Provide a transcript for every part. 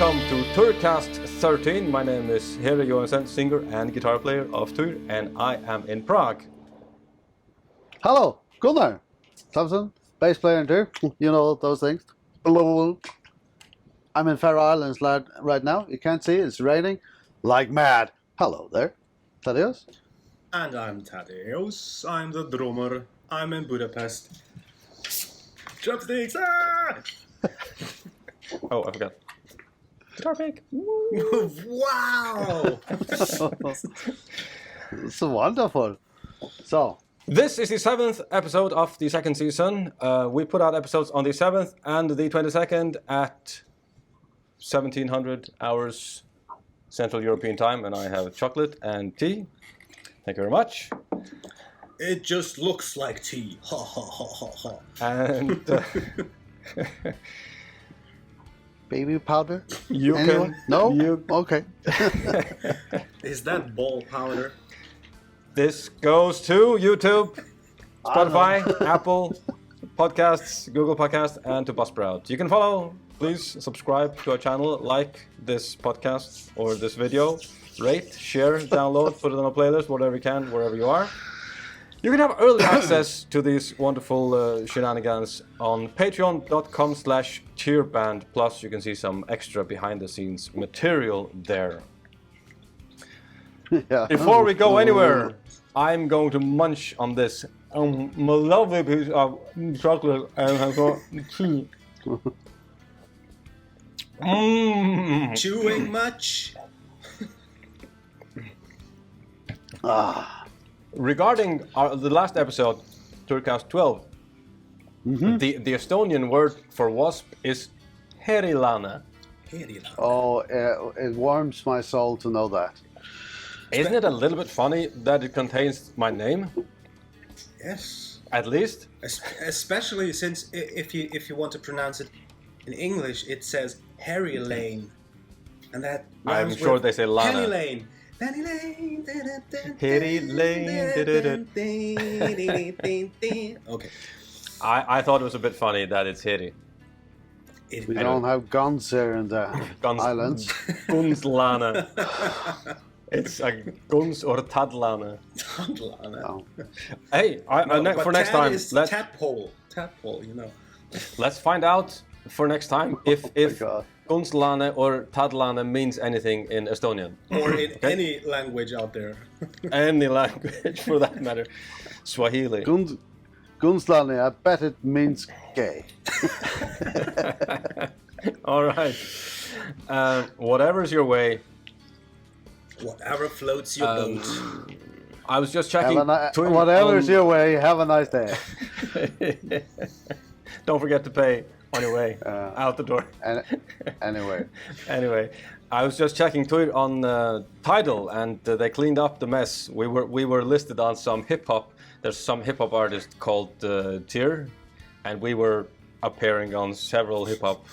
welcome to Týrcast 13. My name is Here Johansen, singer and guitar player of Týr, and I am in Prague. Hello, Gunnar Thompson, bass player in Týr. You know those things. I'm in Faroe Islands right now. You can't see it. It's raining like mad. Hello there, Thaddeus. And I'm Thaddeus. I'm the drummer. I'm in Budapest. Drumsticks! Ah! Oh, I forgot. Guitar pick. Wow! It's wonderful. So, This is the 7th episode of the second season. We put out episodes on the 7th and the 22nd at 1700 hours Central European time, and I have chocolate and tea. Thank you very much. It just looks like tea. Ha ha ha ha ha. And baby powder? you Anyone? can... No? You, Okay. Is that ball powder? this goes to YouTube, Spotify, Apple Podcasts, Google Podcasts, and to Buzzsprout. You can follow. Please subscribe to our channel, like this podcast or this video, rate, share, download, put it on a playlist, whatever you can, wherever you are. You can have early access to these wonderful shenanigans on patreon.com/Týrband. Plus, you can see some extra behind-the-scenes material there. Yeah. Before we go anywhere, I'm going to munch on this lovely piece of chocolate and have got tea. Chewing much? Regarding the last episode, Týrcast 12, the Estonian word for wasp is herilane. Oh, it warms my soul to know that. Isn't it a little bit funny that it contains my name, Yes. at least? Especially since if you want to pronounce it in English, it says Harry Lane. And that I'm rhymes sure with they say Lana. Penny Lane. Penny Lane. Harry Lane. Okay. I thought it was a bit funny that it's Heri. We don't have guns here in the Gunz. islands. Gunzlane. It's a Gunz or Tadlane. No. Hey, for next time, Tadpole, you know. let's find out for next time if God. Gunzlane or Tadlane means anything in Estonian. Or in any language out there. Any language for that matter. Swahili. Gunslani, I bet it means gay. All right. Whatever's your way. Whatever floats your boat. I was just checking. Whatever's your way, have a nice day. Don't forget to pay on your way out the door. Anyway, I was just checking Týr on Tidal, and they cleaned up the mess. We were listed on some hip hop. There's some hip hop artist called Týr, and we were appearing on several hip hop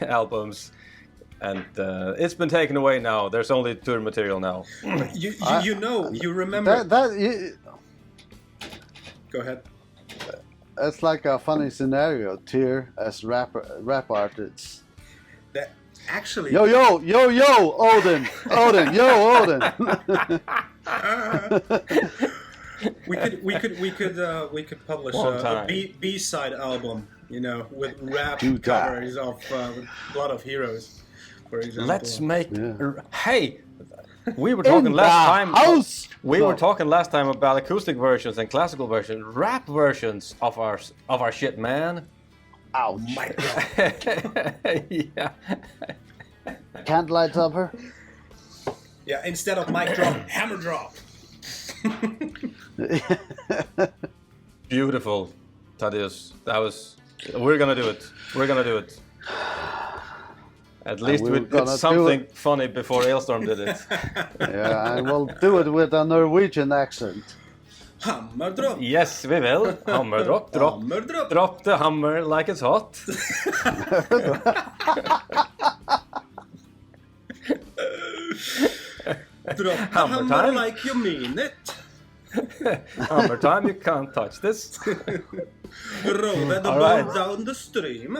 albums. And it's been taken away now. There's only Týr material now. You remember. Go ahead. It's like a funny scenario. Týr as rap artists. That actually. Yo, Odin, yo, Odin. we could publish a B-side album, you know, with rap covers of Blood of Heroes. For example. Let's make. Yeah. Hey, we were talking last time. Were talking last time about acoustic versions and classical versions, rap versions of our shit, man. Ouch. Mic drop. Yeah. Candlelight Supper. Yeah, instead of mic drop, hammer drop. Beautiful, Thaddeus. We're gonna do it. At least we did something funny before Ailstorm did it. Yeah, and we'll do it with a Norwegian accent. Hammer drop. Yes, we will. Hammer drop. Hammer drop. Drop the hammer like it's hot. Drop the hammer like you mean it. Hammer time, you can't touch this. Roll the ball down the stream.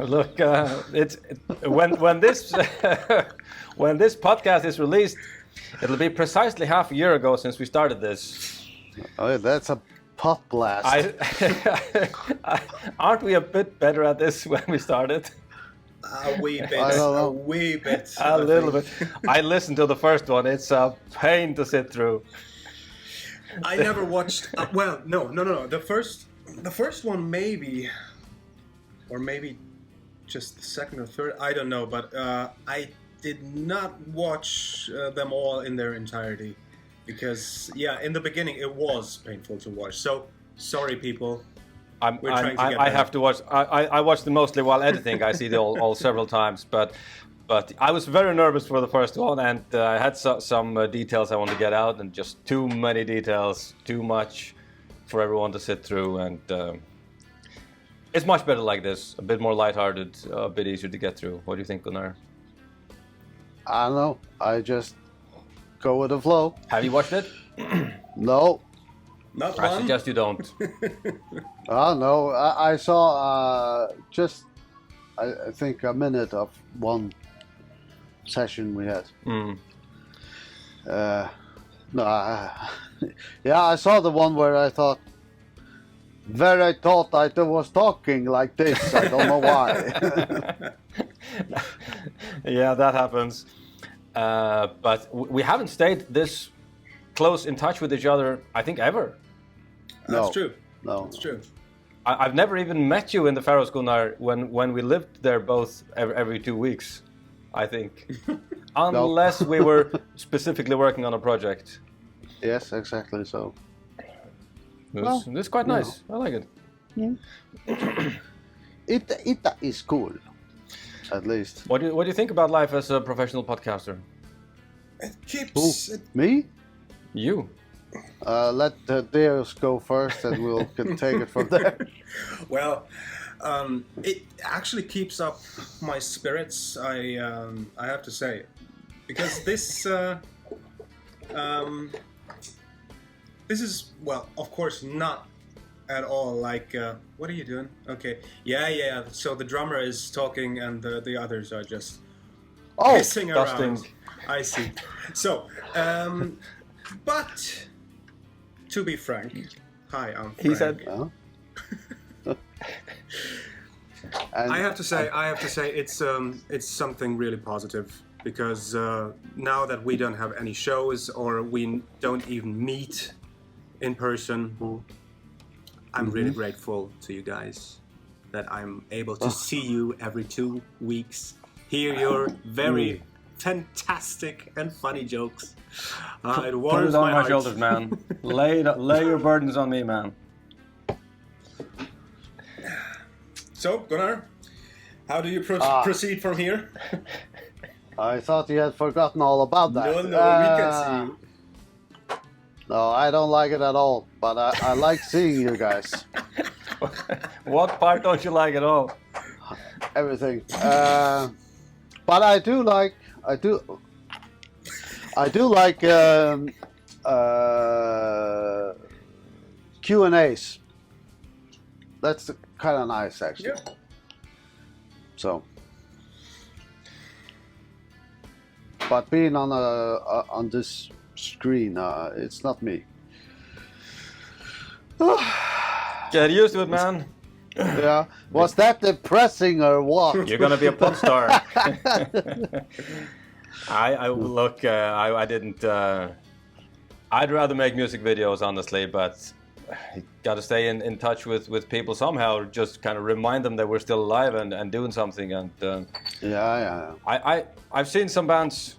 Look, when this when this podcast is released, it'll be precisely half a year ago since we started this. Oh, that's a pot blast. Aren't we a bit better at this when we started? A wee bit. A wee bit. A little bit. I listened to the first one. It's a pain to sit through. I never watched. Well, no. The first one maybe, or maybe just the second or third. I don't know, but I did not watch them all in their entirety because, in the beginning it was painful to watch. So sorry, people. I have to watch. I watched them mostly while editing. I see them all several times, but I was very nervous for the first one, and I had some details I wanted to get out, and just too many details, too much for everyone to sit through, and it's much better like this, a bit more lighthearted, a bit easier to get through. What do you think, Gunnar? I don't know. I just go with the flow. Have you watched it? No. Not I one. suggest you don't. Oh no, I saw I think a minute of one session we had. Mm. No, I saw the one where I thought I was talking like this. I don't know why. Yeah, that happens. But we haven't stayed this close in touch with each other, I think, ever. That's No. true. No. That's true. I've never even met you in the Faroes, Gunnar, when we lived there both every 2 weeks, I think. Unless we were specifically working on a project. Yes, exactly. So. It's quite nice. I like it. It is cool, at least. What do you think about life as a professional podcaster? It keeps. Me? You. Let the deers go first, and we'll can take it from there. Well, it actually keeps up my spirits. I have to say, because this is, well, of course, not at all like. What are you doing? Okay, yeah. So the drummer is talking, and the others are just pissing dusting. around. I see. So, but to be frank, hi, I'm Frank. He said. And I have to say, it's something really positive because now that we don't have any shows or we don't even meet in person, I'm really grateful to you guys that I'm able to see you every 2 weeks, hear your very fantastic and funny jokes. It Put warms it on my my heart. shoulders, man. Lay your burdens on me, man. So, Gunnar, how do you proceed from here? I thought you had forgotten all about that. No, we can see you. No, I don't like it at all. But I like seeing you guys. What part don't you like at all? Everything. But I do like Q&As. That's kind of nice, actually. Yeah. So, but being on this screen, it's not me. Get used to it, man. Yeah. Was that depressing or what? You're gonna be a pop star. I didn't. I'd rather make music videos, honestly, but you got to stay in touch with people somehow. Just kind of remind them that we're still alive and doing something. And Yeah. I've seen some bands.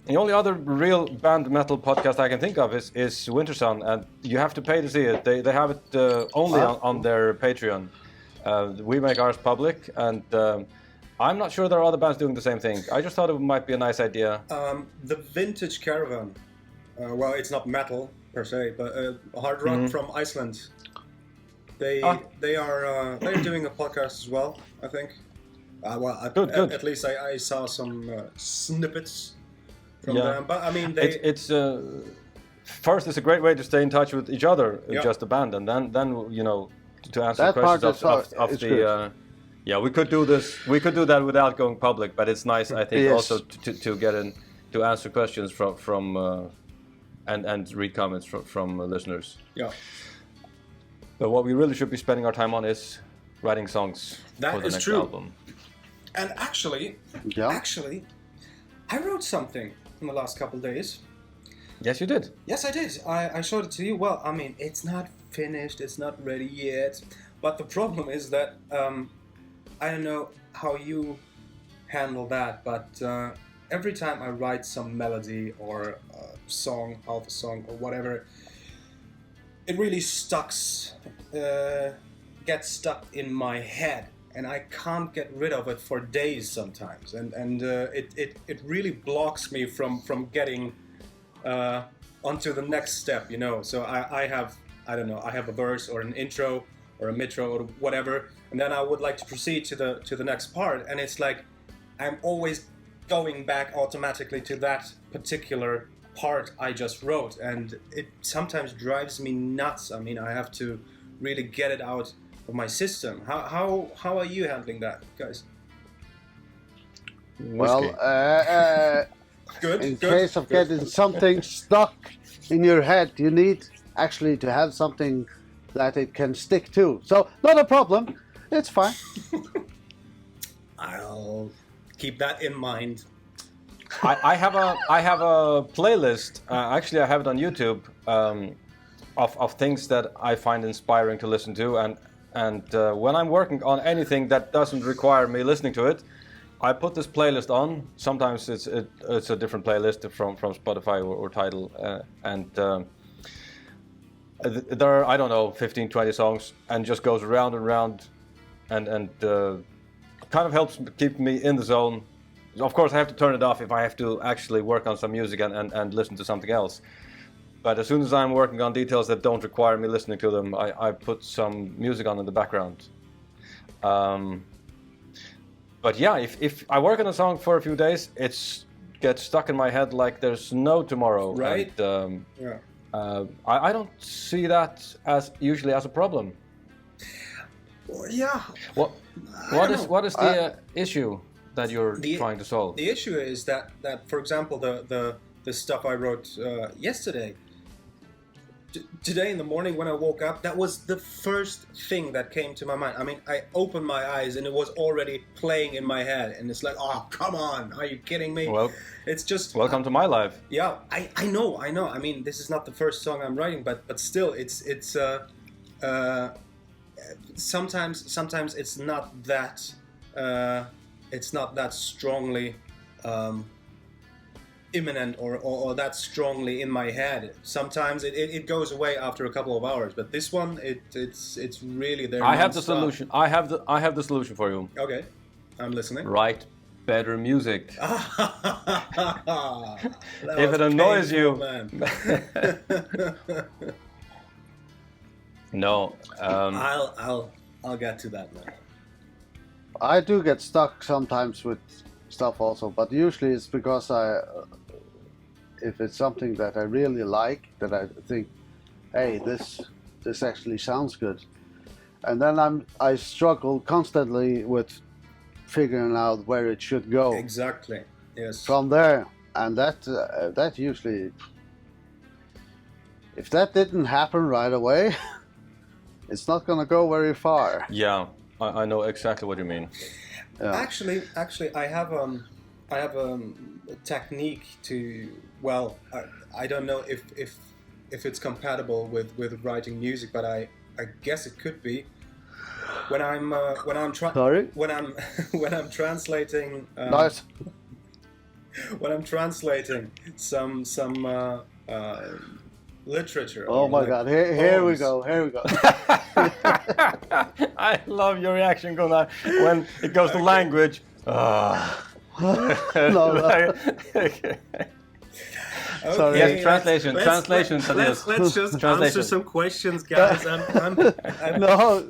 The only other real band metal podcast I can think of is Wintersun, and you have to pay to see it. They have it only on their Patreon. We make ours public, and I'm not sure there are other bands doing the same thing. I just thought it might be a nice idea. The Vintage Caravan. Well, it's not metal per se, but hard rock from Iceland. They're doing a podcast as well, I think. Good. At least I saw some snippets from them. But I mean, it's first, it's a great way to stay in touch with each other, just a band, and then you know, to answer That questions part of Yeah, we could do this. We could do that without going public, but it's nice, I think, Yes. also to get in to answer questions from and read comments from listeners. Yeah. But what we really should be spending our time on is writing songs That for the is next true. album. And actually, I wrote something in the last couple of days. Yes, you did. Yes, I did. I showed it to you. Well, I mean, it's not finished. It's not ready yet. But the problem is that I don't know how you handle that, but every time I write some melody or song, half a song or whatever, it really gets stuck in my head, and I can't get rid of it for days sometimes, and it really blocks me from getting onto the next step, you know. So I have a verse or an intro or a midro or whatever, and then I would like to proceed to the next part, and it's like I'm always going back automatically to that particular part I just wrote, and it sometimes drives me nuts. I mean, I have to really get it out of my system. How are you handling that, guys? Well, Good. in good, case of good. getting something stuck in your head, you need actually to have something that it can stick to. So, not a problem. It's fine. I'll keep that in mind. I have a playlist. Actually, I have it on YouTube of things that I find inspiring to listen to, and when I'm working on anything that doesn't require me listening to it, I put this playlist on. Sometimes it's a different playlist from Spotify or Tidal, and there are, I don't know, 15, 20 songs, and just goes round and round, and kind of helps keep me in the zone. Of course, I have to turn it off if I have to actually work on some music and listen to something else. But as soon as I'm working on details that don't require me listening to them, I put some music on in the background. But yeah, if I work on a song for a few days, it gets stuck in my head like there's no tomorrow. Right. And, Yeah. I don't see that usually as a problem. Well, yeah. What is the issue that you're trying to solve? The issue is that for example, the stuff I wrote yesterday. Today in the morning when I woke up, that was the first thing that came to my mind. I mean, I opened my eyes and it was already playing in my head, and it's like, oh, come on, are you kidding me? Well, it's just welcome to my life. Yeah, I know. I mean, this is not the first song I'm writing, but still, it's sometimes it's not that strongly imminent or that strongly in my head. Sometimes it goes away after a couple of hours, but this one it's really there. I have the solution. I have the solution for you. Okay, I'm listening. Write better music. If If it annoys you. No. I'll get to that now. I do get stuck sometimes with stuff also, but usually it's because if it's something that I really like, that I think, hey, this actually sounds good, and then I struggle constantly with figuring out where it should go. Exactly. Yes. From there, and that usually, if that didn't happen right away, it's not gonna go very far. Yeah, I know exactly what you mean. Yeah. Actually, I have a technique to. Well, I don't know if it's compatible with writing music, but I guess it could be. When I'm Sorry? when I'm translating. Nice. When I'm translating some literature. Oh or my like God! Here we poems. go. Here we go. I love your reaction, Gunnar, when it goes to language. No. Okay, Sorry. Yes, translation. Translation. Let's just Translation. answer some questions, guys. I'm No,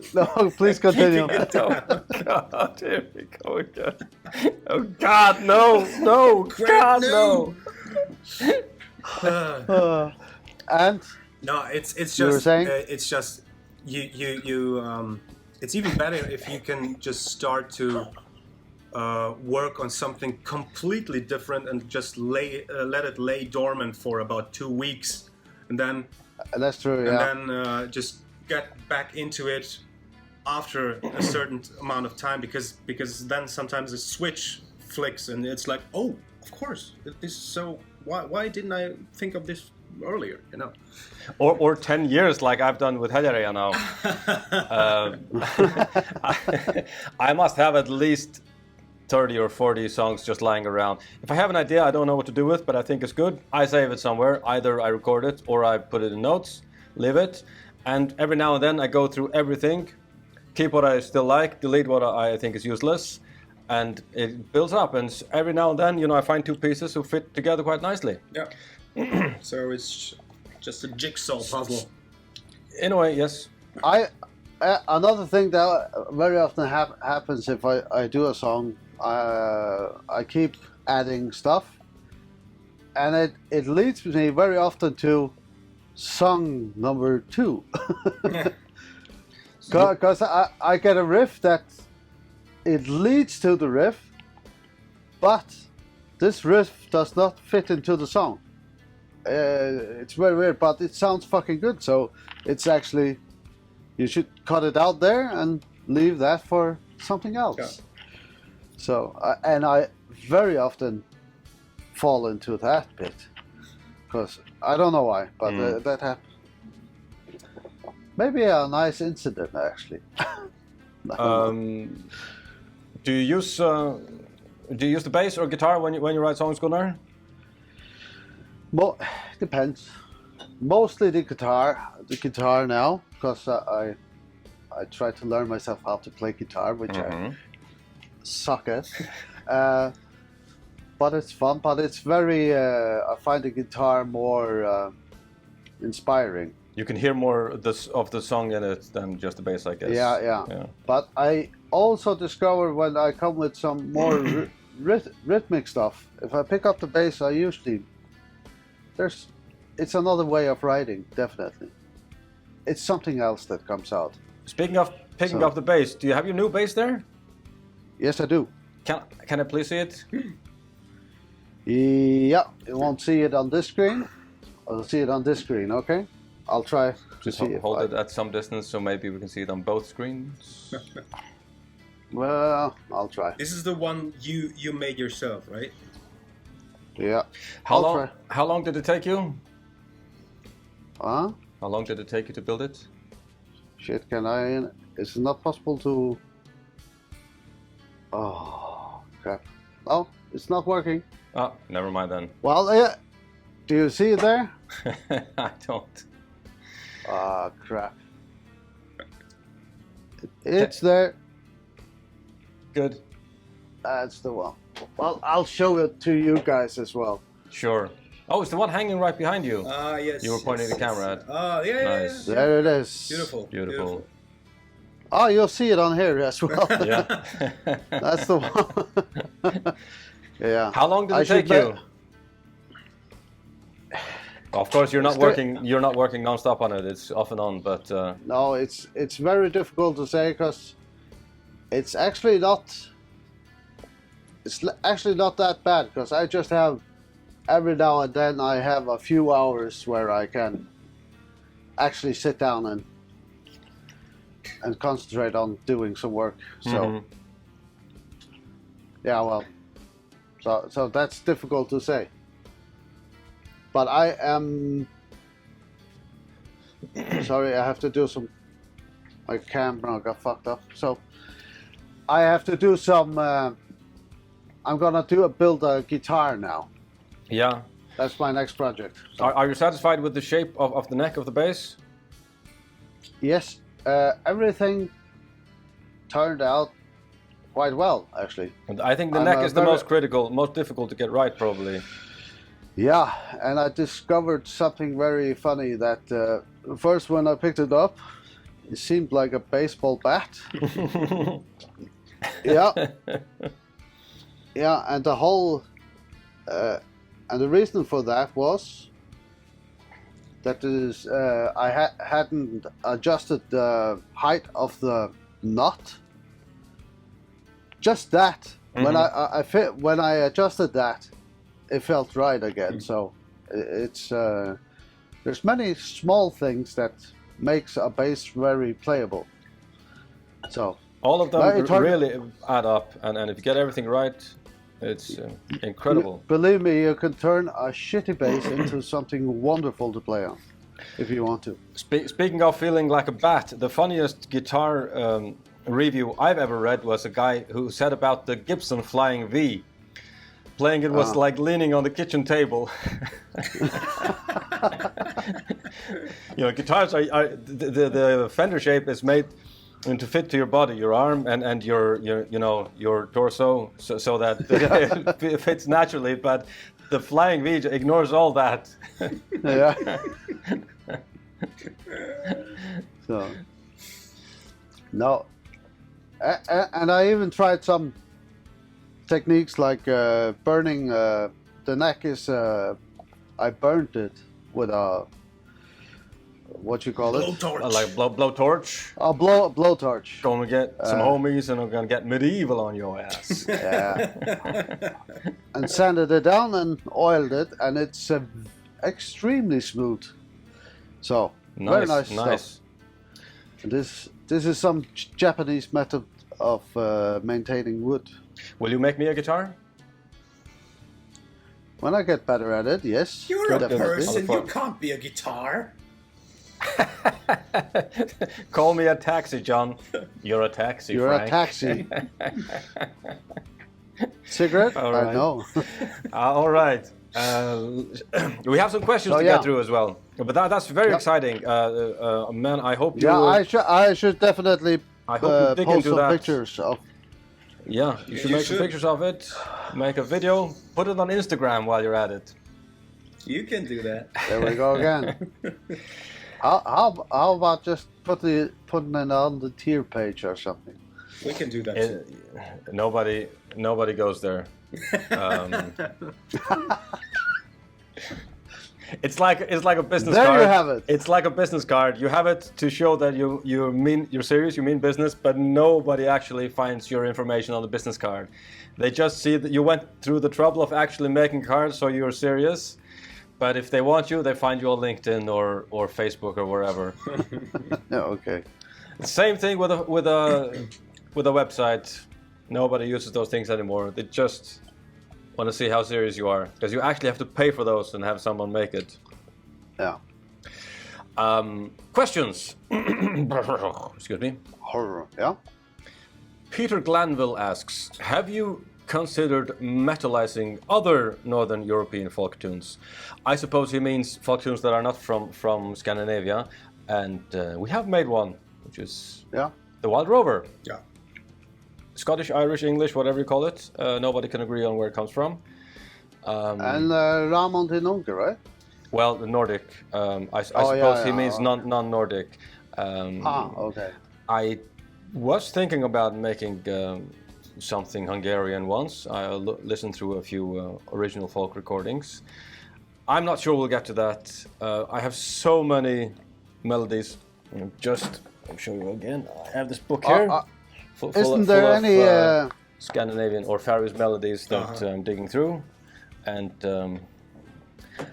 please continue. Oh God, here we go again. Oh God, no, God, no. And No, it's You were just saying? it's just you it's even better if you can just start to work on something completely different and just let it lay dormant for about 2 weeks, and then That's true. Yeah. and then just get back into it after a certain amount of time, because then sometimes the switch flicks and it's like, oh, of course, this is so. Why didn't I think of this earlier? You know. Or 10 years like I've done with Heljareia now. I must have at least 30 or 40 songs just lying around. If I have an idea I don't know what to do with, but I think it's good, I save it somewhere. Either I record it or I put it in notes, leave it, and every now and then I go through everything, keep what I still like, delete what I think is useless, and it builds up. And every now and then, I find two pieces who fit together quite nicely. Yeah. So it's just a jigsaw puzzle. In a way, yes. Another thing that very often happens if I do a song, I keep adding stuff, and it leads me very often to song number 2. Because I get a riff that it leads to the riff, but this riff does not fit into the song. It's very weird, but it sounds fucking good, so it's actually, you should cut it out there and leave that for something else. Yeah. So, and I very often fall into that bit, because I don't know why, but that happens. Maybe a nice incident, actually. Do you use the bass or guitar when you write songs, Gunnar? Depends. Mostly the guitar now, because I try to learn myself how to play guitar, which I suck at. But it's fun. But it's very. I find the guitar more inspiring. You can hear more of the song in it than just the bass, I guess. Yeah. But I also discover when I come with some more rhythmic stuff. If I pick up the bass, I usually it's another way of writing, definitely. It's something else that comes out. Speaking of picking up the bass, do you have your new bass there? Yes, I do. Can I please see it? Yeah, you won't see it on this screen. I'll see it on this screen, okay? I'll try to Just see hold it at some distance so maybe we can see it on both screens. Well, I'll try. This is the one you made yourself, right? Yeah. How long did it take you? Huh? How long did it take you to build it? Shit, is it not possible to... Oh, crap. Oh, it's not working. Oh, never mind then. Well, yeah. Do you see it there? I don't. Ah, crap. It's there. Good. That's the one. Well, I'll show it to you guys as well. Sure. Oh, it's the one hanging right behind you. Ah, yes. You were pointing the camera at. Oh, yeah. Nice. Yeah. There it is. Beautiful. Oh, you'll see it on here as well. Yeah. That's the one. Yeah. How long did it take you? Of course, you're not working non-stop on it. It's off and on, but no, it's very difficult to say because it's actually not. It's actually not that bad because I just have every now and then I have a few hours where I can actually sit down and concentrate on doing some work. So yeah, well, so that's difficult to say. But I am sorry, I have to do some. My camera got fucked up, so I have to do some. I'm gonna build a guitar now. yeah. That's my next project. So, Are you satisfied with the shape of the neck of the bass? yes, everything turned out quite well, actually. And I think the neck is the most critical, most difficult to get right, probably. Yeah, and I discovered something very funny that first when I picked it up, it seemed like a baseball bat. Yeah. Yeah, and the whole, and the reason for that was that I hadn't adjusted the height of the not. Just that. When I adjusted that, it felt right again. So it's there's many small things that makes a bass very playable. So all of them really add up, and if you get everything right, it's incredible. Believe me, you can turn a shitty bass into something wonderful to play on, if you want to. Speaking of feeling like a bat, the funniest guitar review I've ever read was a guy who said about the Gibson Flying V. Playing it was like leaning on the kitchen table. Guitars are the fender shape is made to fit to your body, your arm, and your torso, so that it fits naturally. But the Flying V ignores all that. Yeah. So no, and I even tried some techniques like burning. The neck is I burnt it with a what you call it? Blowtorch. Like blowtorch. A blowtorch. Gonna get some homies and I'm gonna get medieval on your ass. Yeah. And sanded it down and oiled it, and it's extremely smooth. So very nice stuff. And this is some Japanese method of maintaining wood. Will you make me a guitar? When I get better at it, yes. You're a definitely. person. You can't be a guitar. Call me a taxi, John. You're a taxi, You're Frank. a taxi. Cigarette? All right. I know. All right. We have some questions to get through as well. But that's very exciting. Man, I hope you... Yeah, I should definitely I hope you dig post into some that. pictures of... Yeah, you should make some pictures of it, make a video, put it on Instagram while you're at it. You can do that. There we go again. How about just putting it on the tier page or something? We can do that too. Nobody goes there. It's like a business card. There you have it. It's like a business card. You have it to show that you're serious, you mean business, but nobody actually finds your information on the business card. They just see that you went through the trouble of actually making cards, so you're serious. But if they want you, they find you on LinkedIn or Facebook or wherever. Okay. Same thing with a website. Nobody uses those things anymore. They just want to see how serious you are, because you actually have to pay for those and have someone make it. Yeah. Questions. Excuse me. Horror. Yeah. Peter Glanville asks, have you considered metalizing other Northern European folk tunes? I suppose he means folk tunes that are not from Scandinavia, and we have made one, which is the Wild Rover. Yeah. Scottish, Irish, English, whatever you call it. Nobody can agree on where it comes from. And Ramon Tinunke, right? Well, the Nordic. I suppose he means non-Nordic. Okay. I was thinking about making something Hungarian once. I listened through a few original folk recordings. I'm not sure we'll get to that. I have so many melodies. I'll show you again. I have this book here. Isn't there any Scandinavian or Faroese melodies that I'm digging through, and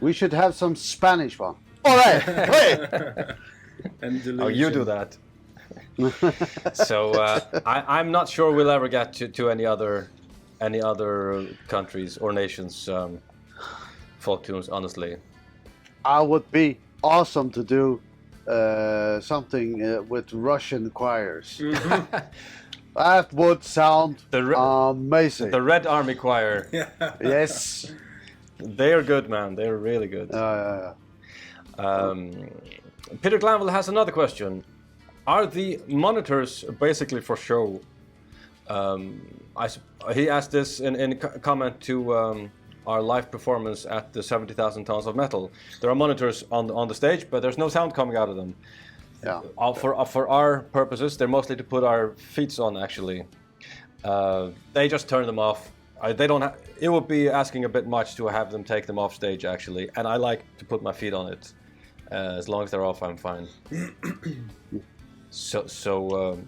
we should have some Spanish one. All right, wait. Oh, you do that. So I'm not sure we'll ever get to any other countries or nations folk tunes. Honestly, I would be awesome to do something with Russian choirs. That would sound amazing. The Red Army Choir. Yes. They're good, man. They're really good. Peter Glanville has another question. Are the monitors basically for show? He asked this in comment to our live performance at the 70,000 Tons of Metal. There are monitors on the stage, but there's no sound coming out of them. Yeah. For our purposes, they're mostly to put our feet on. Actually, they just turn them off. They don't. It would be asking a bit much to have them take them off stage. Actually, and I like to put my feet on it. As long as they're off, I'm fine. So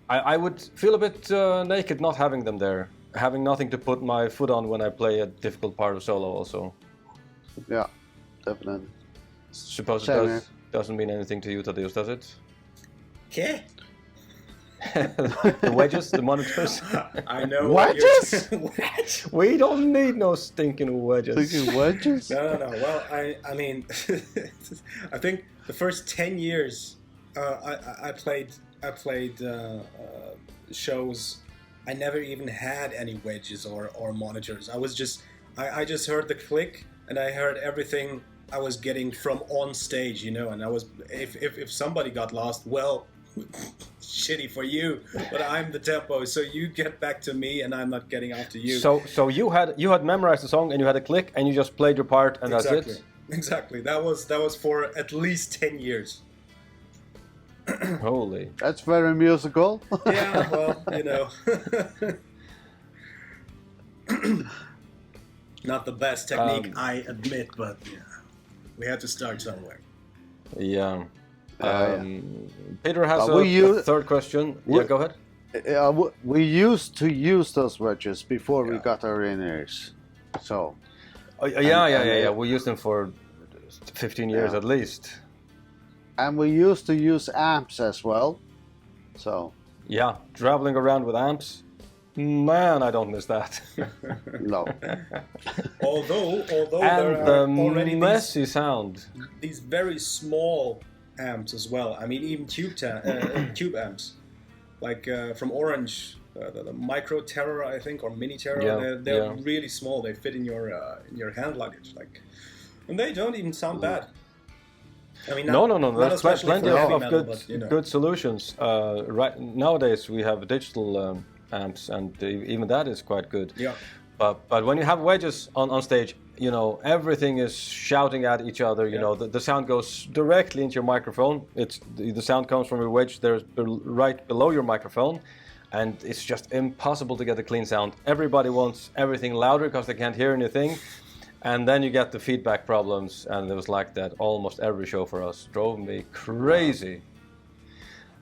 I would feel a bit naked not having them there, having nothing to put my foot on when I play a difficult part of solo. Also, Yeah, definitely. suppose it Same here. doesn't mean anything to you, Tadeusz, does it? Okay. The wedges, the monitors. I know. Wedges? What? We don't need no stinking wedges. Thinking wedges? No. Well, I mean, I think the first 10 years I played shows. I never even had any wedges or monitors. I just heard the click and I heard everything I was getting from on stage, and I was if somebody got lost, well, shitty for you, but I'm the tempo, so you get back to me and I'm not getting after you. So you had memorized the song and you had a click and you just played your part and that's it. Exactly. That was for at least 10 years. Holy. That's very musical. Yeah, well, not the best technique, I admit, but we had to start somewhere. Yeah. Yeah. Peter has a third question. Yeah, go ahead. We used to use those wedges before we got our in-ears. So. Yeah. We used them for 15 years at least. And we used to use amps as well. So. Yeah, traveling around with amps. Man, I don't miss that. No. Although And there the are already messy sound. these very small amps as well. I mean, even tube amps, like from Orange, the Micro Terror, I think, or Mini Terror. They're really small. They fit in your hand luggage, and they don't even sound bad. I mean, No. There's plenty of metal, good solutions. Right nowadays we have digital amps, and even that is quite good. Yeah. But when you have wedges on stage, everything is shouting at each other. The sound goes directly into your microphone. The sound comes from your wedge. There's right below your microphone, and it's just impossible to get a clean sound. Everybody wants everything louder because they can't hear anything. And then you get the feedback problems, and it was like that almost every show for us. Drove me crazy.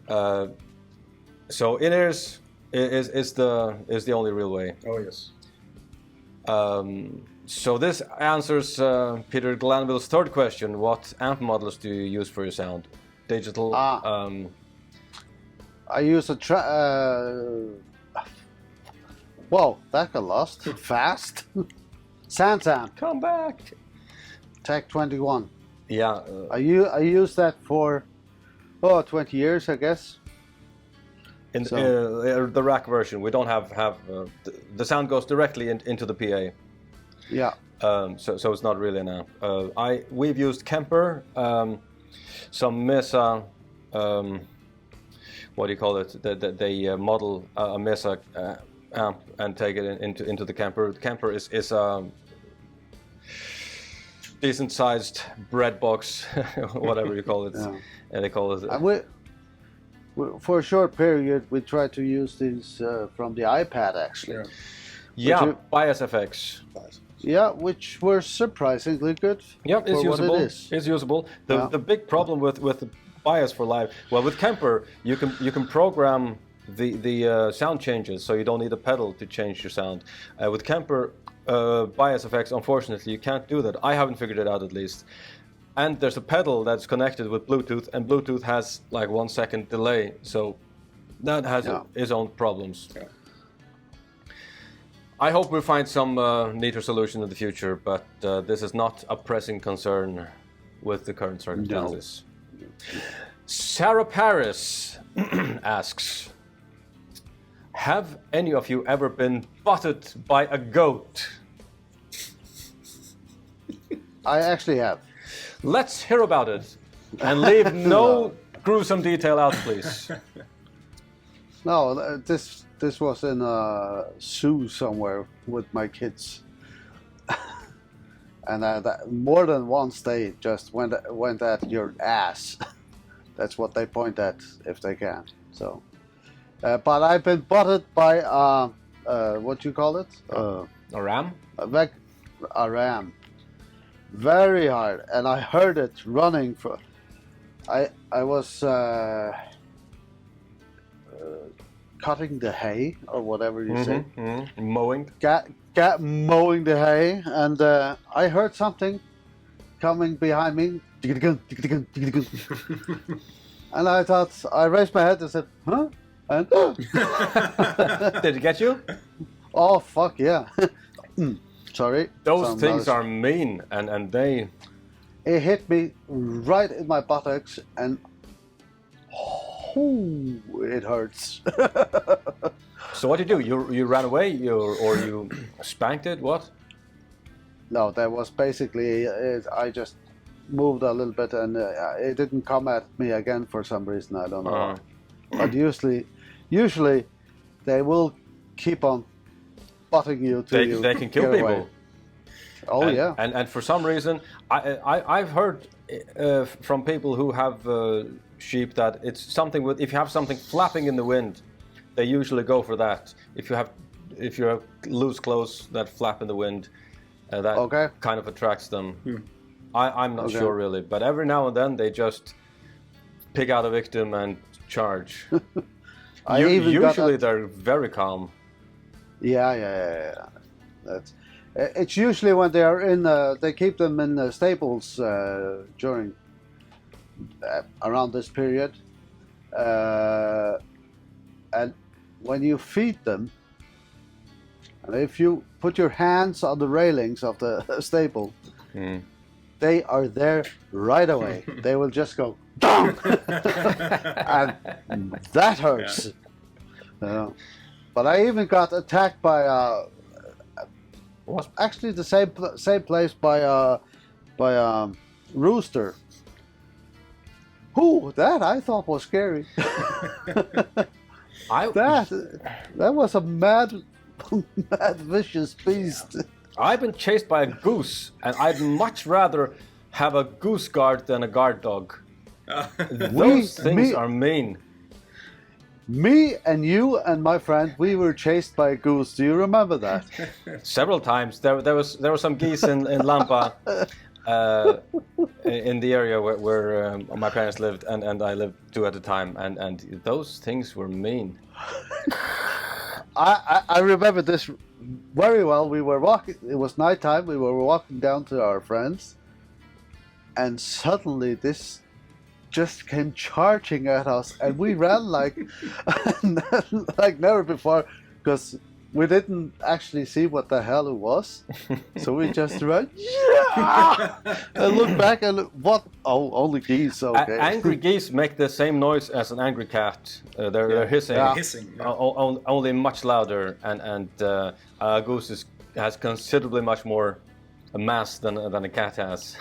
So in-ears is the only real way. Oh yes. So this answers Peter Glanville's third question: what amp models do you use for your sound? Digital. I use a Whoa, that got lost fast. Sansamp. Come back. Tech 21. Yeah. I used that for 20 years, I guess. In the rack version, we don't have the sound goes directly into the PA. Yeah. So it's not really an amp. We've used Kemper, some Mesa. What do you call it? They model a Mesa amp and take it into the Kemper. The Kemper is a decent-sized bread box, whatever you call it. Yeah. They call it. For a short period, we tried to use these from the iPad, actually. Yeah, Bias FX. Yeah, which were surprisingly good. Yeah, it's usable. It's usable. The big problem with the Bias for live, well, with Kemper, you can program the sound changes, so you don't need a pedal to change your sound. With Kemper, Bias FX, unfortunately, you can't do that. I haven't figured it out, at least. And there's a pedal that's connected with Bluetooth, and Bluetooth has like 1 second delay, so that has its own problems. Yeah. I hope we find some neater solution in the future, but this is not a pressing concern with the current circumstances. No. Sarah Paris asks, have any of you ever been butted by a goat? I actually have. Let's hear about it, and leave no gruesome detail out, please. No, this was in a zoo somewhere with my kids, and more than once they just went at your ass. That's what they point at if they can. So, but I've been butted by what you call it? A ram? A ram. Very hard, and I heard it running for. I was cutting the hay or whatever you say. Mowing. Mowing the hay, and I heard something coming behind me. And I thought, I raised my head and said, huh? And Did it get you? oh, fuck yeah. Sorry. Those things are mean, and they... It hit me right in my buttocks, and it hurts. So what did you do? You ran away, or you spanked it? What? No, that was basically it. I just moved a little bit, and it didn't come at me again for some reason. I don't know. But usually, they will keep on butting you till they can kill get people. away. Oh and, yeah. And for some reason, I've heard from people who have sheep that it's something with, if you have something flapping in the wind, they usually go for that. If you have loose clothes that flap in the wind, that kind of attracts them. I'm not sure really, but every now and then they just pick out a victim and charge. Usually they're very calm. Yeah. It's usually when they are in. They keep them in stables during around this period, and when you feed them, and if you put your hands on the railings of the stable, they are there right away. They will just go down, and that hurts. Yeah. But I even got attacked by actually the same place by a rooster. Who that I thought was scary. That was a mad vicious beast. I've been chased by a goose, and I'd much rather have a goose guard than a guard dog. Those things are mean. Me and you and my friend, we were chased by a goose. Do you remember that? Several times. There were some geese in Lampa, in the area where my parents lived, and I lived too at the time, and those things were mean. I remember this very well. We were walking. It was nighttime. We were walking down to our friends, and suddenly this just came charging at us, and we ran like never before, because we didn't actually see what the hell it was. So we just ran, and look back and look, what? Oh, only geese. Okay. Angry geese make the same noise as an angry cat. They're hissing. Yeah. Hissing. Yeah. Only much louder, and a goose has considerably much more mass than a cat has.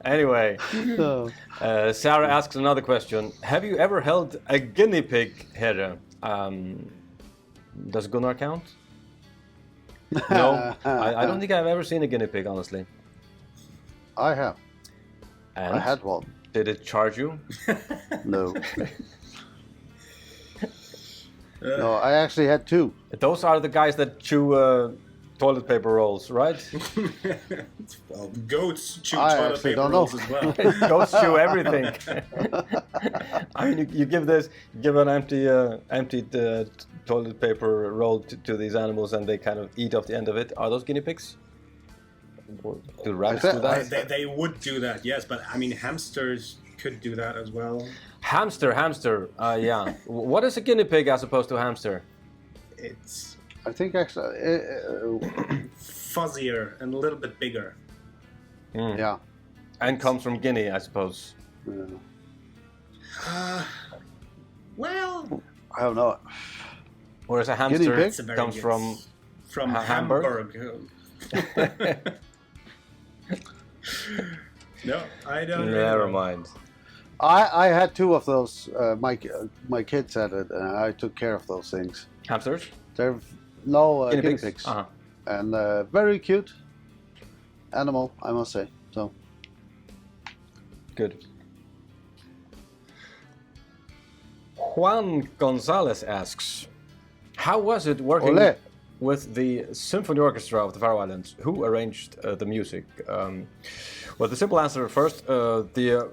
Anyway, Sarah asks another question. Have you ever held a guinea pig, Here? Does Gunnar count? No, I don't think I've ever seen a guinea pig, honestly. I have. And I had one. Did it charge you? No. No, I actually had two. Those are the guys that chew toilet paper rolls, right? Well, goats chew I toilet actually paper don't rolls know. as well. Goats chew everything. I mean, you give an emptied toilet paper roll to these animals, and they kind of eat off the end of it. Are those guinea pigs? Do rabbits do that? They would do that, yes, but I mean, hamsters could do that as well. Hamster. Yeah. What is a guinea pig as opposed to a hamster? It's I think actually, fuzzier and a little bit bigger. yeah. And comes from Guinea, I suppose. Well, I don't know. Whereas a Guinea hamster pig? comes from Hamburg. No, I don't. Never know. mind. I had two of those. My kids had it, and I took care of those things. Hamsters? They're guinea pigs. Uh-huh. And very cute animal, I must say. So Good. Juan Gonzalez asks, how was it working Ole. with the symphony orchestra of the Faroe Islands? Who arranged the music? Well, the simple answer first, the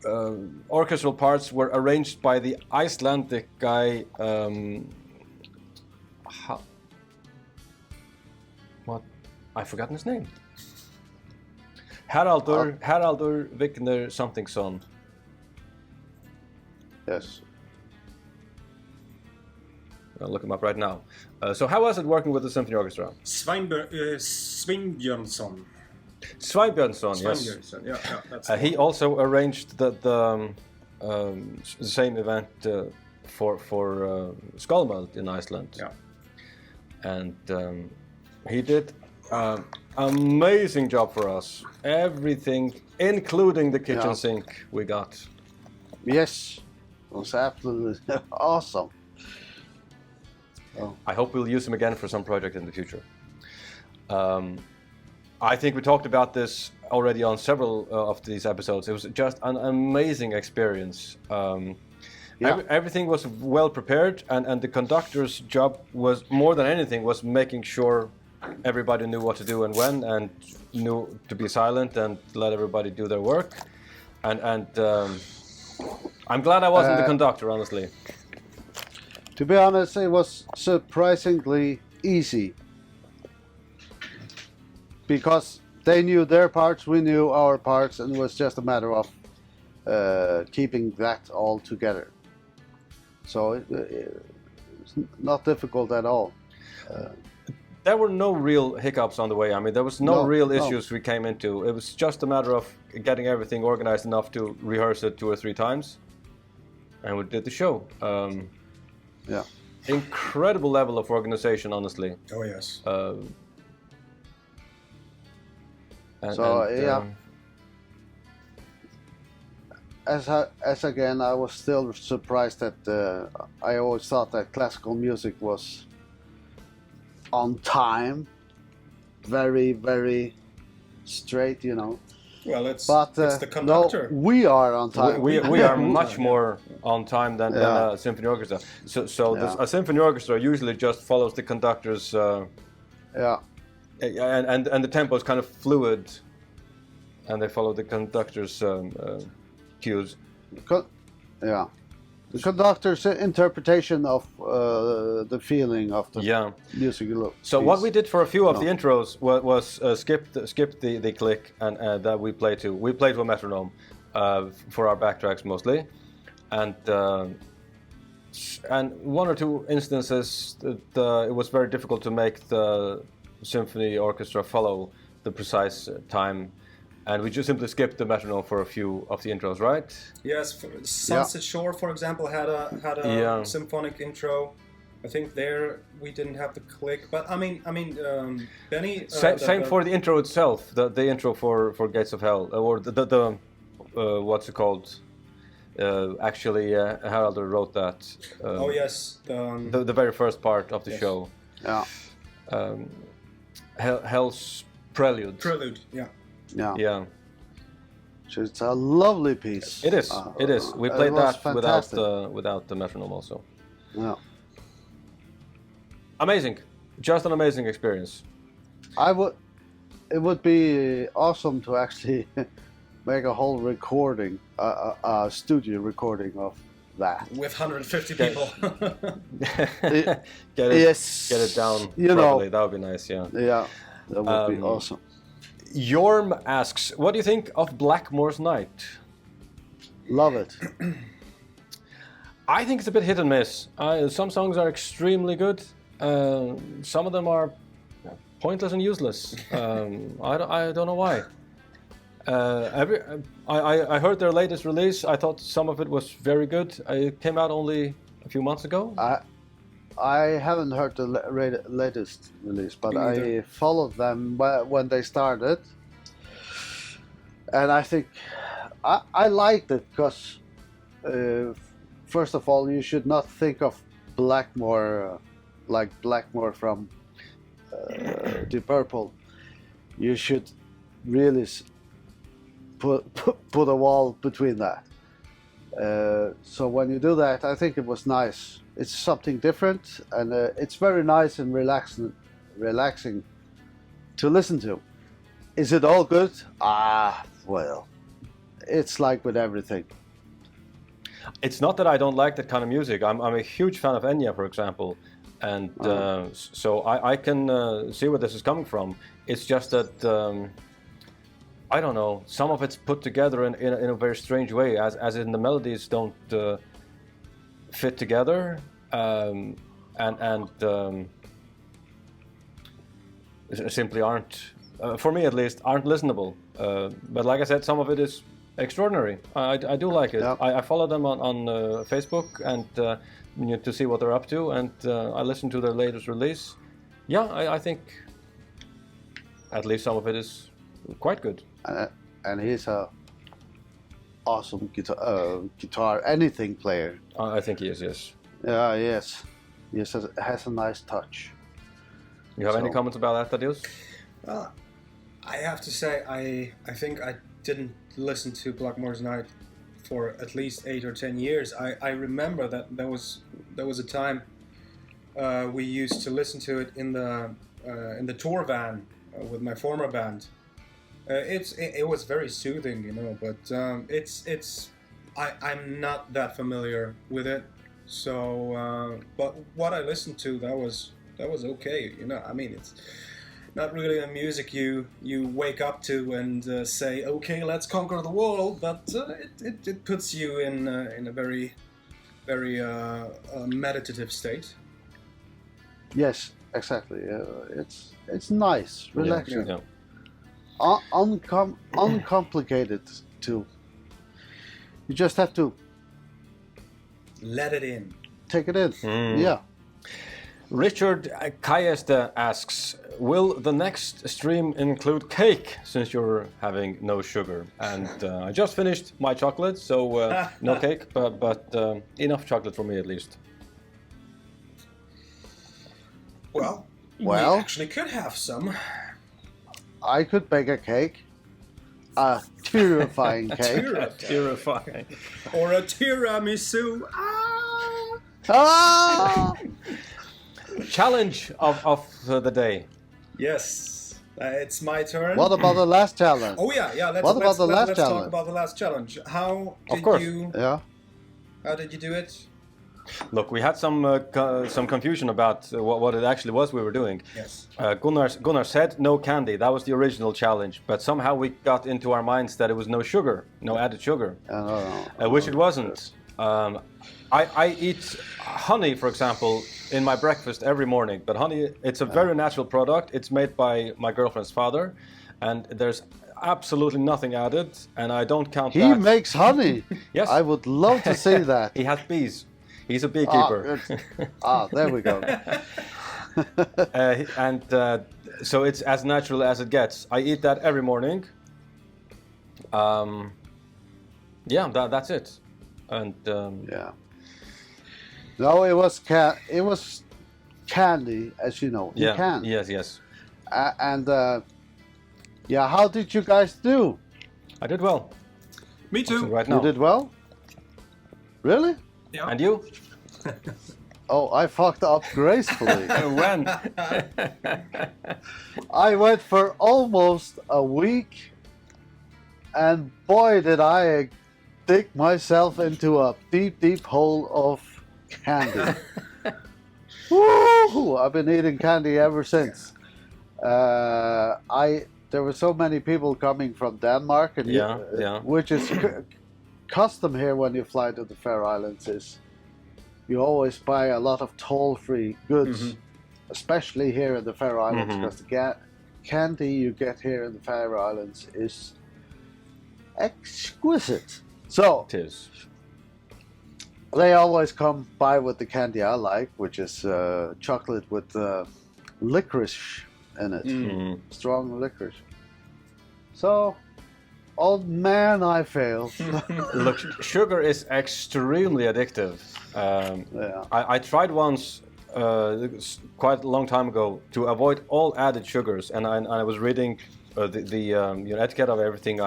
orchestral parts were arranged by the Icelandic guy. What? I've forgotten his name. Haraldur Vigner something son. Yes. I'll look him up right now. So how was it working with the symphony orchestra? Sveinbjörnsson. Sveinbjörnsson, yes. Sveinbjörnsson, yeah, that's He also arranged the same event for Skalmöld in Iceland. Yeah. And he did amazing job for us. Everything, including the kitchen sink, we got. Yes, it was absolutely awesome. Oh. I hope we'll use him again for some project in the future. I think we talked about this already on several of these episodes. It was just an amazing experience. Everything was well prepared, and the conductor's job was, more than anything, was making sure everybody knew what to do and when, and knew to be silent and let everybody do their work. And I'm glad I wasn't the conductor, honestly. To be honest, it was surprisingly easy. Because they knew their parts, we knew our parts, and it was just a matter of keeping that all together. So it's not difficult at all. There were no real hiccups on the way. I mean, there was no real issues we came into. It was just a matter of getting everything organized enough to rehearse it 2 or 3 times, and we did the show. Incredible level of organization, honestly. Oh yes. As again, I was still surprised that I always thought that classical music was on time, very, very straight, you know. Well, it's the No, conductor. we are on time. We are much more on time than a symphony orchestra. So a symphony orchestra usually just follows the conductor's. And the tempo is kind of fluid, and they follow the conductor's cues. The conductor's interpretation of the feeling of the music. So what we did for a few of the intros was skip the click and that we play to. We played to a metronome for our backtracks mostly, and 1 or 2 instances it was very difficult to make the symphony orchestra follow the precise time, and we just simply skipped the metronome for a few of the intros, right? Yes, Sunset Shore, for example, had a symphonic intro. I think there we didn't have the click, but I mean, Benny. Same for the intro itself, the intro for Gates of Hell, or the what's it called? Actually, Haraldur wrote that. The very first part of the show. Yeah. Hell's Prelude. Yeah. So it's a lovely piece. It is. It is. We played that without the metronome also. Yeah. Amazing. Just an amazing experience. It would be awesome to actually make a whole recording, a studio recording of that. With 150 people. Get it down properly. That would be nice, yeah. Yeah, that would be awesome. Yorm asks, what do you think of Blackmore's Night? Love it. I think it's a bit hit and miss. Some songs are extremely good. Some of them are pointless and useless. I don't know why. I heard their latest release. I thought some of it was very good. It came out only a few months ago. I haven't heard the latest release, but I followed them when they started, and I think I liked it because first of all, you should not think of Blackmore like Blackmore from Deep Purple. You should really put a wall between that. So when you do that, I think it was nice. It's something different, and it's very nice and relaxing to listen to. Is it all good? Well, it's like with everything. It's not that I don't like that kind of music. I'm a huge fan of Enya, for example, and so I can see where this is coming from. It's just that I don't know. Some of it's put together in a very strange way, as in the melodies don't fit together, and simply aren't, for me at least, aren't listenable. But like I said, some of it is extraordinary. I do like it. Yeah. I follow them on Facebook and to see what they're up to, and I listen to their latest release. Yeah, I think at least some of it is quite good. And he's a awesome guitar anything player. I think he is, yes. Yeah, yes. Yes, has a nice touch. You have any So- comments about that, Thaddeus? I have to say, I think I didn't listen to Blackmore's Night for at least 8 or 10 years. I remember that there was a time we used to listen to it in the tour van with my former band. It was very soothing, you know, but I'm not that familiar with it. So, but what I listened to, that was okay, you know. I mean, it's not really a music you wake up to and say, okay, let's conquer the world, but it puts you in a very meditative state. Yes, exactly. It's nice, relaxing, Yeah. uncomplicated too. You just have to Let it in. take it in. Yeah. Richard Kayeste asks, will the next stream include cake, since you're having no sugar? And I just finished my chocolate, so no cake, but enough chocolate for me at least. Well, Well- we actually could have some. I could bake a cake. A terrifying cake. Terrifying. Or a tiramisu. Ah! Challenge of the day. Yes, it's my turn. What about the last challenge? Oh yeah. Let's, What about let's, the let- last let's challenge? talk about the last challenge. How Of did course. you? Yeah. How did you do it? Look, we had some confusion about what it actually was we were doing. Yes. Gunnar said no candy. That was the original challenge. But somehow we got into our minds that it was no sugar, no added sugar, which it wasn't. I eat honey, for example, in my breakfast every morning. But honey, it's a very natural product. It's made by my girlfriend's father, and there's absolutely nothing added. And I don't count He that. makes honey. Yes. I would love to see that. He has bees. He's a beekeeper. There we go. So it's as natural as it gets. I eat that every morning. That's it. And Yeah. No, it was candy, as you know. You can. Yes. How did you guys do? I did well. Me too. Right now. You did well? Really? Yeah. And you? Oh, I fucked up gracefully. When? I went for almost a week, and boy, did I dig myself into a deep, deep hole of candy. Woo! I've been eating candy ever since. There were so many people coming from Denmark, and which is custom here when you fly to the Faroe Islands is you always buy a lot of toll-free goods, especially here in the Faroe Islands, because the candy you get here in the Faroe Islands is exquisite. So It is. they always come by with the candy I like, which is chocolate with licorice in it, strong licorice. So, old man, I failed. Look, sugar is extremely addictive. I tried once, quite a long time ago, to avoid all added sugars, and I was reading the etiquette of everything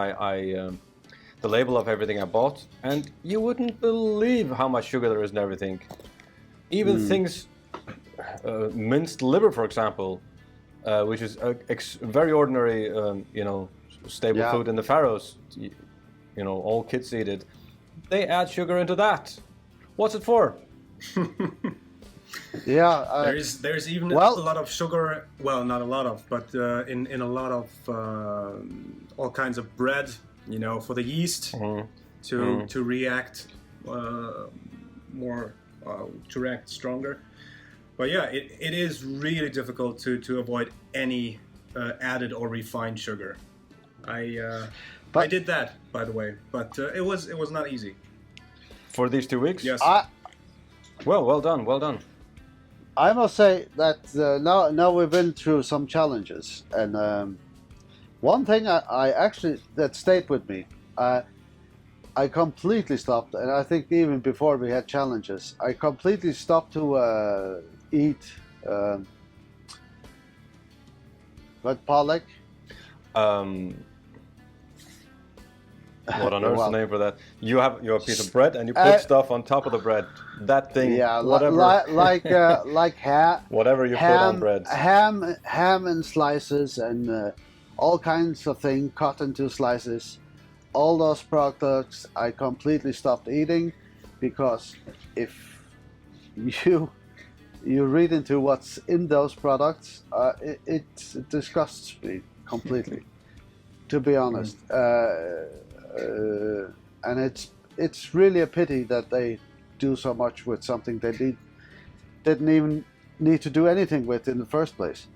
the label of everything I bought, and you wouldn't believe how much sugar there is in everything. Even things, minced liver, for example, which is a very ordinary, stable food in the Faroes. all kids eat it. They add sugar into that. What's it for? Yeah. There's even well- a lot of sugar. Well, not a lot of, but in a lot of all kinds of bread. For the yeast to react more, to react stronger. But yeah, it is really difficult to avoid any added or refined sugar. I did that, by the way, but it was not easy. For these 2 weeks? Yes. Well done. I must say that now we've been through some challenges, and one thing I actually that stayed with me, I completely stopped, and I think even before we had challenges, I completely stopped to eat Palek. What on earth's Well- the name for that? You have a piece of bread and you put stuff on top of the bread. That thing, Yeah, whatever, like whatever you put on bread. ham and slices and all kinds of things cut into slices. All those products I completely stopped eating, because if you read into what's in those products, it disgusts me completely, to be honest. And it's really a pity that they do so much with something they didn't even need to do anything with in the first place.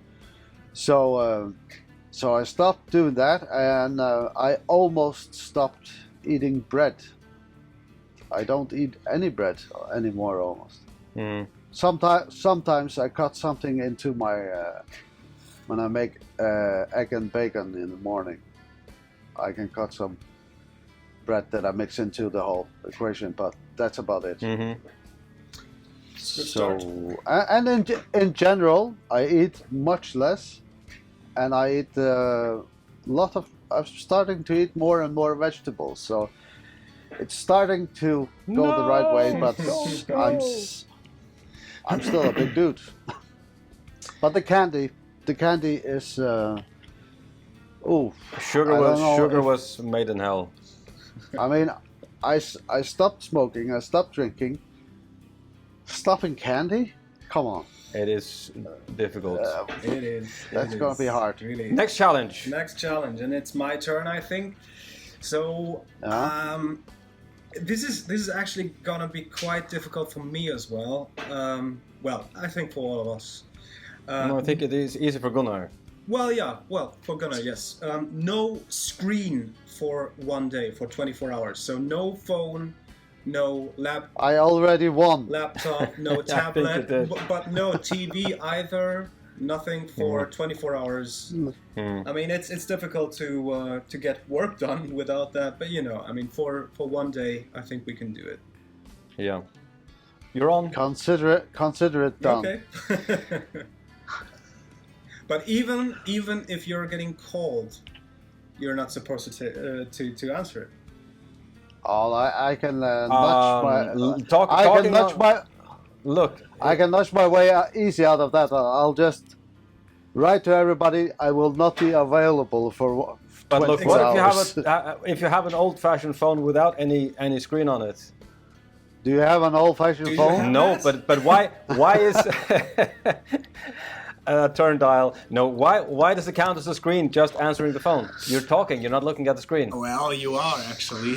So I stopped doing that, and I almost stopped eating bread. I don't eat any bread anymore, almost. Sometimes I cut something into my when I make egg and bacon in the morning. I can cut some bread that I mix into the whole equation, but that's about it. So, and in general, I eat much less, and I eat I'm starting to eat more and more vegetables. So it's starting to go the right way, but I'm still a big dude. But the candy is Sugar was made in hell. I mean, I stopped smoking, I stopped drinking. Stopping candy? Come on. It is difficult. It is. That's gonna be hard. Really. Next challenge. Next challenge, and it's my turn, I think. So, this is actually gonna be quite difficult for me as well. Well, I think for all of us. No, I think it is easy for Gunnar. Well, yeah. Well, for Gunnar, yes. No screen for one day, for 24 hours. So no phone, no I already won. laptop, no I tablet, think you did. but no TV either. Nothing for 24 hours. I mean, it's difficult to get work done without that. But I mean, for one day, I think we can do it. Yeah. You're on. Consider it done. Okay. But even if you're getting called, you're not supposed to answer it. I can nudge my. Look, I can nudge my way easy out of that. I'll just write to everybody. I will not be available for. but look, 20 what hours. if you have an old-fashioned phone without any screen on it? Do you have an old-fashioned Do you phone? have- No, but why is turn dial? No, why does it count as a screen just answering the phone? You're talking, you're not looking at the screen. Well, you are actually.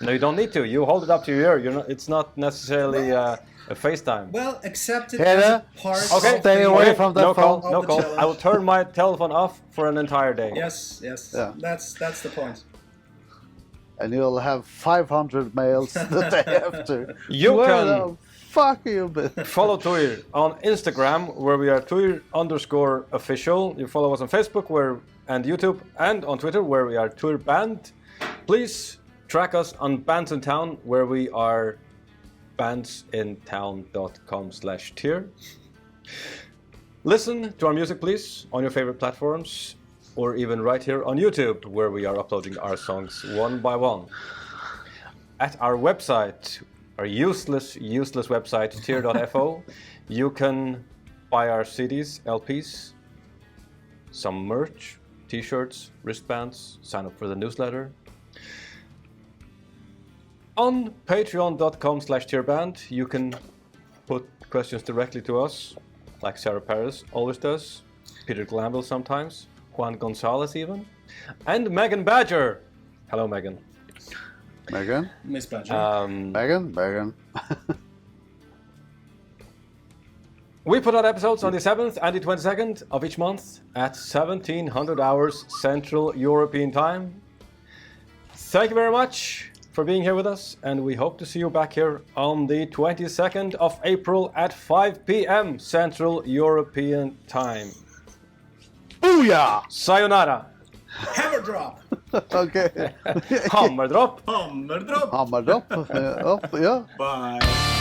No, you don't need to. You hold it up to your ear. It's not necessarily a FaceTime. Well, accept it Heather, as a part Okay, of stay the- away from that no phone. call, no the call. challenge. I will turn my telephone off for an entire day. Yes. Yeah. That's the point. And you'll have 500 mails the day after. You Where can the fuck you been? follow Týr on Instagram, where we are Týr_official. You follow us on Facebook and YouTube, and on Twitter, where we are Týr Band. Please track us on Bands in Town, where we are bandsintown.com/Týr. Listen to our music, please, on your favorite platforms, or even right here on YouTube, where we are uploading our songs one by one. At our website, our useless website, Týr.fo, you can buy our CDs, LPs, some merch, t-shirts, wristbands, sign up for the newsletter. on patreon.com/tierband. You can put questions directly to us, like Sarah Paris always does, Peter Glanville sometimes, Juan Gonzalez even, and Megan Badger. Hello, Megan. Megan? Miss Badger. Megan? We put out episodes on the 7th and the 22nd of each month at 1700 hours Central European Time. Thank you very much for being here with us, and we hope to see you back here on the 22nd of April at 5 p.m. Central European Time. Booyah! Sayonara! Hammer drop. Okay. Hammerdrop! Hammer drop. Hammer up. Yeah. Bye.